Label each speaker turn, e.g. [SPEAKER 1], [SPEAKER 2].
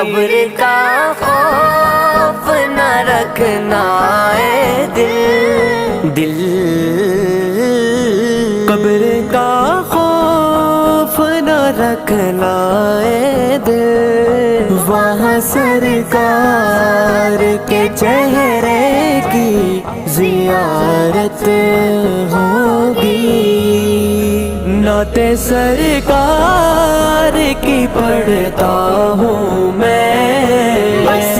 [SPEAKER 1] قبر کا خوف نہ رکھنا اے دل قبر کا خوف نہ رکھنا اے دل، وہاں سرکار کے چہرے کی زیارت ہوگی، نعت سرکار کی پڑھتا ہوں میں، بس